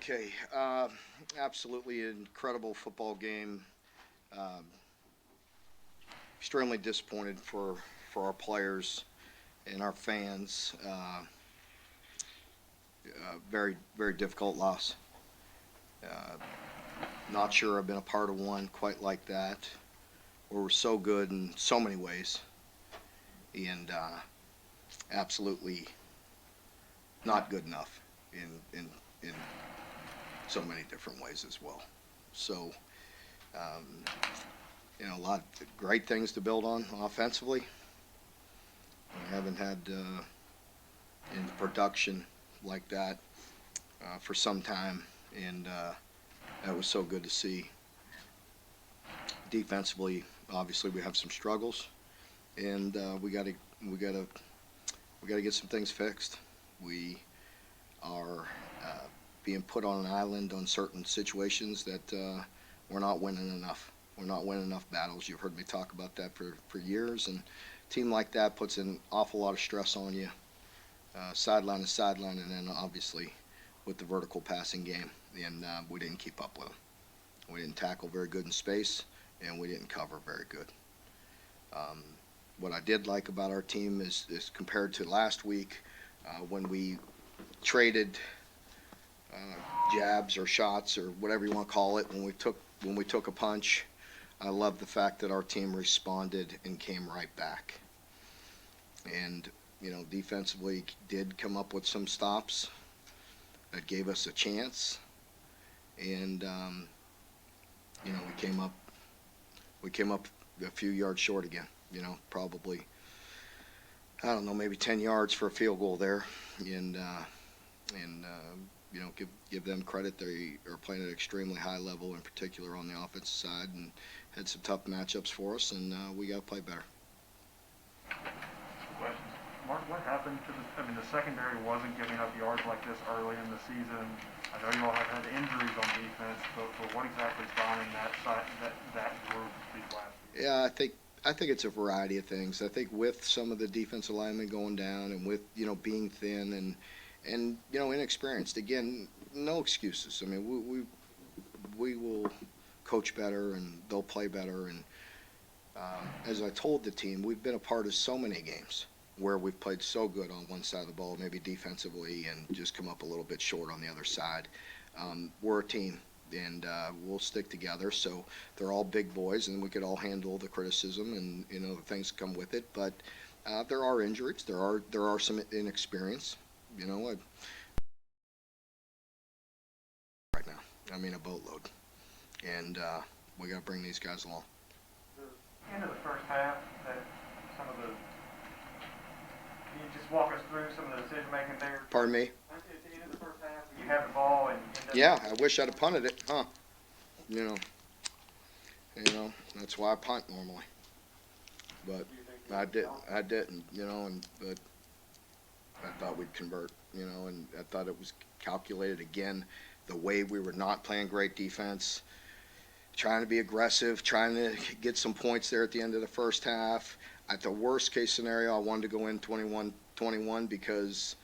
Okay, absolutely incredible football game. Um, Extremely disappointed for our players and our fans. Very very difficult loss. Uh, Not sure I've been a part of one quite like that, where we're so good in so many ways, and absolutely not good enough in so many different ways as well. So. Um, a lot of great things to build on offensively. We haven't had in production like that for some time, and that was so good to see. Defensively, obviously, we have some struggles, and we gotta we gotta get some things fixed. We are being put on an island on certain situations that we're not winning enough. We're not winning enough battles. You've heard me talk about that for years, and a team like that puts an awful lot of stress on you, sideline to sideline, and then obviously with the vertical passing game, and we didn't keep up with them. We didn't tackle very good in space, and we didn't cover very good. Um, what I did like about our team is compared to last week when we traded jabs or shots or whatever you want to call it when we took a punch. I love the fact that our team responded and came right back. And defensively did come up with some stops that gave us a chance. And we came up a few yards short again. Probably I don't know, maybe 10 yards for a field goal there. And give them credit. They are playing at an extremely high level, in particular on the offensive side, and had some tough matchups for us. And we got to play better. Questions. Mark, what happened to the secondary wasn't giving up yards like this early in the season. I know you all have had injuries on defense, but what exactly is behind that group these last years? Yeah, I think it's a variety of things. I think with some of the defensive linemen going down, and with being thin and inexperienced. Again, no excuses. I mean, we will coach better, and they'll play better. And as I told the team, we've been a part of so many games where we've played so good on one side of the ball, maybe defensively, and just come up a little bit short on the other side. We're a team, and we'll stick together. So they're all big boys, and we could all handle the criticism and the things that come with it. But there are injuries. There are some inexperience. Right now, I mean, a boatload, and we got to bring these guys along. The end of the first half, that some of the can you just walk us through some of the decision making there? Pardon me? At the end of the first half, you have the ball and end up. Yeah, I wish I'd have punted it, huh? You know, that's why I punt normally, but I didn't, but I thought we'd convert, and I thought it was calculated again. The way we were not playing great defense, trying to be aggressive, trying to get some points there at the end of the first half. At the worst case scenario, I wanted to go in 21-21 because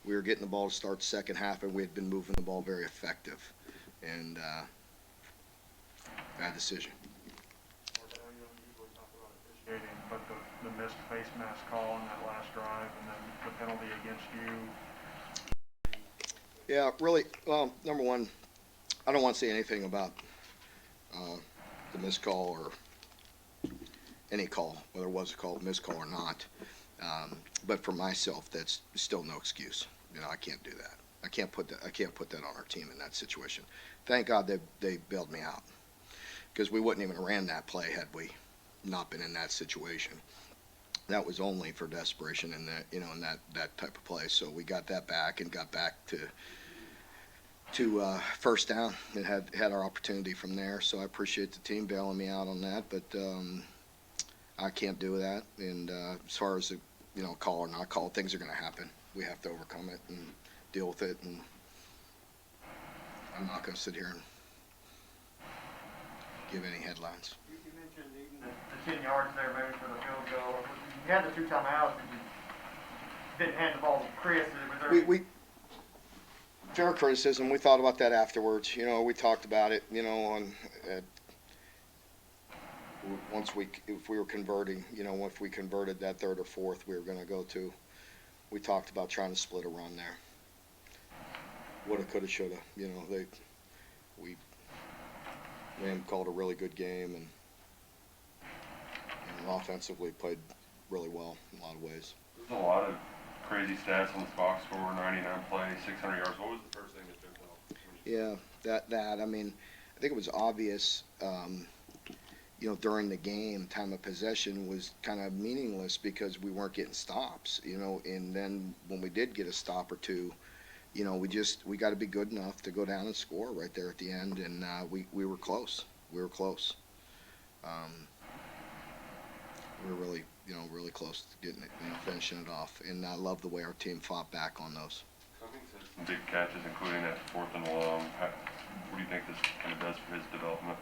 we were getting the ball to start the second half, and we had been moving the ball very effective. And bad decision. But the missed face mask call on that last drive and then the penalty against you. Yeah, really. Well, number one, I don't want to say anything about the missed call or any call, whether it was a missed call or not. But for myself, that's still no excuse. I can't do that. I can't put that on our team in that situation. Thank God they bailed me out, because we wouldn't even have ran that play had we not been in that situation. That was only for desperation in that type of play. So we got that back and got back to first down and had our opportunity from there. So I appreciate the team bailing me out on that, but I can't do that. And as far as call or not call, things are going to happen. We have to overcome it and deal with it. And I'm not going to sit here and give any headlines. You mentioned even the 10 yards there maybe for the field goal. You had the two timeouts, and you didn't hand the ball to Chris. fair criticism. We thought about that afterwards. We talked about it. On once if we were converting, if we converted that third or fourth, we were going to go to. We talked about trying to split a run there. Woulda, coulda, shoulda. We Lamb called a really good game and offensively played really well in a lot of ways. There's a lot of crazy stats on the box score, 99 plays, 600 yards. What was the first thing that jumped out? Yeah, I mean, I think it was obvious, during the game, time of possession was kind of meaningless because we weren't getting stops, and then when we did get a stop or two, we got to be good enough to go down and score right there at the end, and we were close. We were close. We were really close to getting it, finishing it off, and I love the way our team fought back on those. Cummings had some big catches, including that fourth and long. What do you think this kind of does for his development?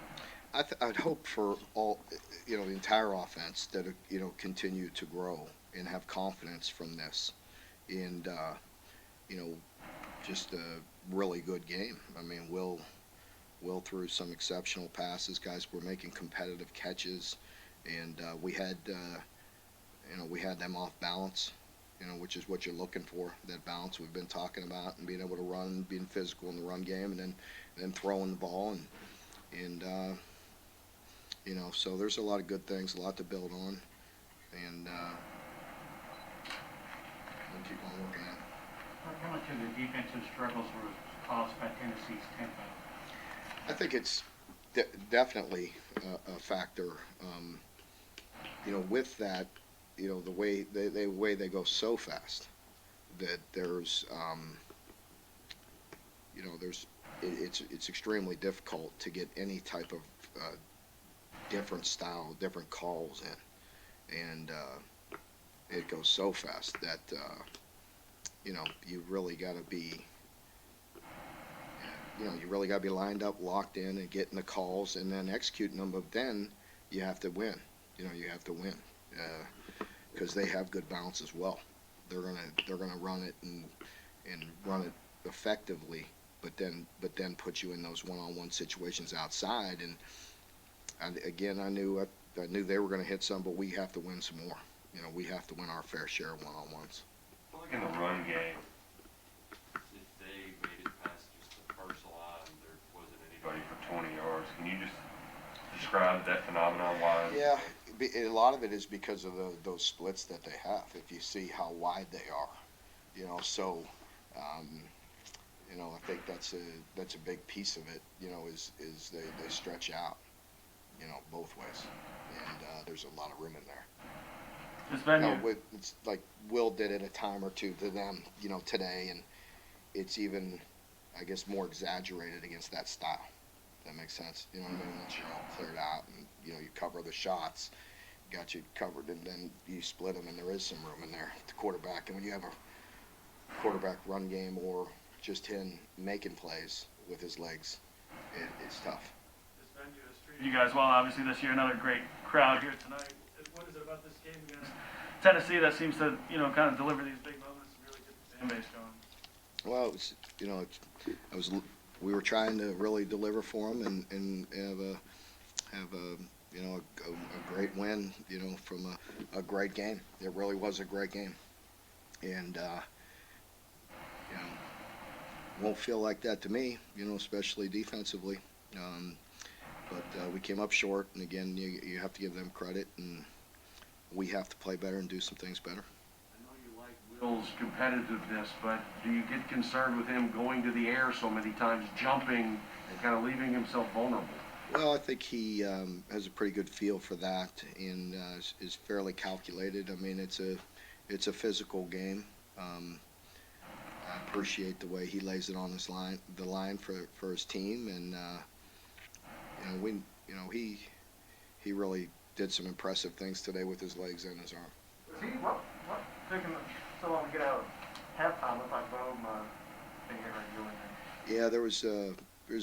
I'd hope for all, the entire offense that, continue to grow and have confidence from this. And, just a really good game. I mean, Will threw some exceptional passes. Guys were making competitive catches. And we had them off balance, which is what you're looking for, that balance we've been talking about, and being able to run, being physical in the run game, and then throwing the ball. And so there's a lot of good things, a lot to build on, and we'll keep on working at it. How much of the defensive struggles were caused by Tennessee's tempo? I think it's definitely a factor. With that, the way they go so fast that it's extremely difficult to get any type of different style, different calls in, and it goes so fast that you really got to be. You really got to be lined up, locked in, and getting the calls, and then executing them. But then you have to win. You have to win because they have good balance as well. They're gonna run it and run it effectively, but then put you in those one-on-one situations outside. And again, I knew they were gonna hit some, but we have to win some more. We have to win our fair share of one-on-ones. Like in the run game, If they made it past just the first line, there wasn't anybody anybody. for 20 yards. Can you just describe that phenomenon? Why? Yeah, a lot of it is because of those splits that they have. If you see how wide they are, so I think that's a big piece of it. Is they stretch out, both ways, and there's a lot of room in there. It's like Will did it a time or two to them, today, and it's even, I guess, more exaggerated against that style. That makes sense. You know what I mean? Once you're all cleared out and, you cover the shots, got you covered, and then you split them, and there is some room in there. The quarterback, and when you have a quarterback run game or just him making plays with his legs, it's tough. This venue has treated you guys well, obviously, this year. Another great crowd here tonight. What is it about this game against Tennessee that seems to, kind of deliver these big moments and really get the fan base going? Well, it was, we were trying to really deliver for them and have a great win, from a great game. It really was a great game, and won't feel like that to me, especially defensively. But we came up short, and again, you have to give them credit, and we have to play better and do some things better. I know you like Will's competitiveness, but do you get concerned with him going to the air so many times, jumping, and kind of leaving himself vulnerable? Well, I think he has a pretty good feel for that and is fairly calculated. I mean, it's a physical game. I appreciate the way he lays it on the line for his team, and he really did some impressive things today with his legs and his arm. What took him so long to get out of halftime? Looked like Bohm being hit right doing that. Yeah, there's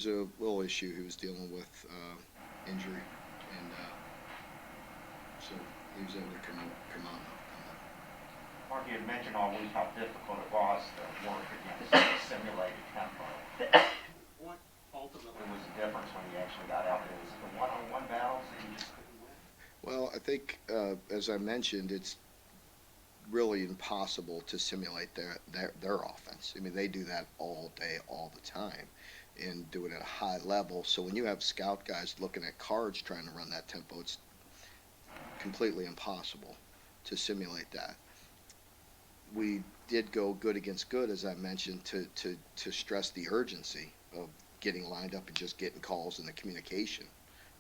a little issue he was dealing with, injury, and so he was able to come out. Mark, Mark, you had mentioned all week how difficult it was to work against the simulated tempo. What ultimately was the difference when you actually got out there? Was it the one-on-one battles that you just couldn't win? Well, I think, as I mentioned, it's really impossible to simulate their offense. I mean, they do that all day, all the time, and do it at a high level. So when you have scout guys looking at cards trying to run that tempo, it's completely impossible to simulate that. We did go good against good, as I mentioned, to stress the urgency of getting lined up and just getting calls and the communication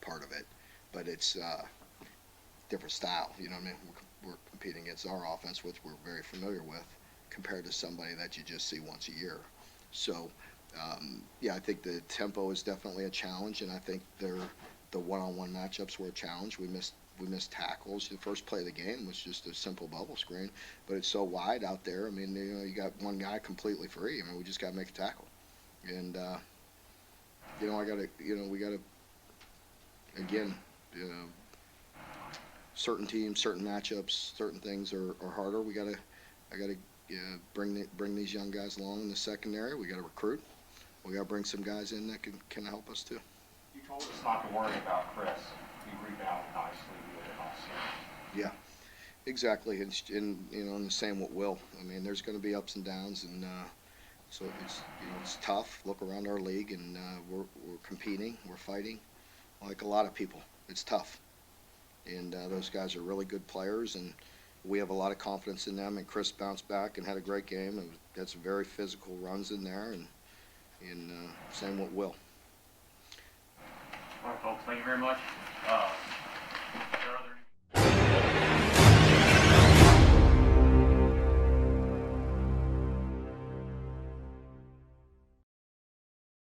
part of it. But it's different style, you know what I mean? We're competing against our offense, which we're very familiar with, compared to somebody that you just see once a year. So, yeah, I think the tempo is definitely a challenge, and I think the one-on-one matchups were a challenge. We missed tackles. The first play of the game was just a simple bubble screen, but it's so wide out there. I mean, you got one guy completely free. I mean, we just got to make a tackle, and we got to again. Certain teams, certain matchups, certain things are harder. I gotta bring these young guys along in the secondary. We gotta recruit. We gotta bring some guys in that can help us too. You told us not to worry about Chris. He rebounded nicely. He did it all season. Yeah, exactly. And and the same with Will. I mean, there's going to be ups and downs, and so it's tough. Look around our league, and we're competing, we're fighting, like a lot of people. It's tough. And those guys are really good players, and we have a lot of confidence in them. And Chris bounced back and had a great game, and had some very physical runs in there, and same with Will. All right, folks, thank you very much.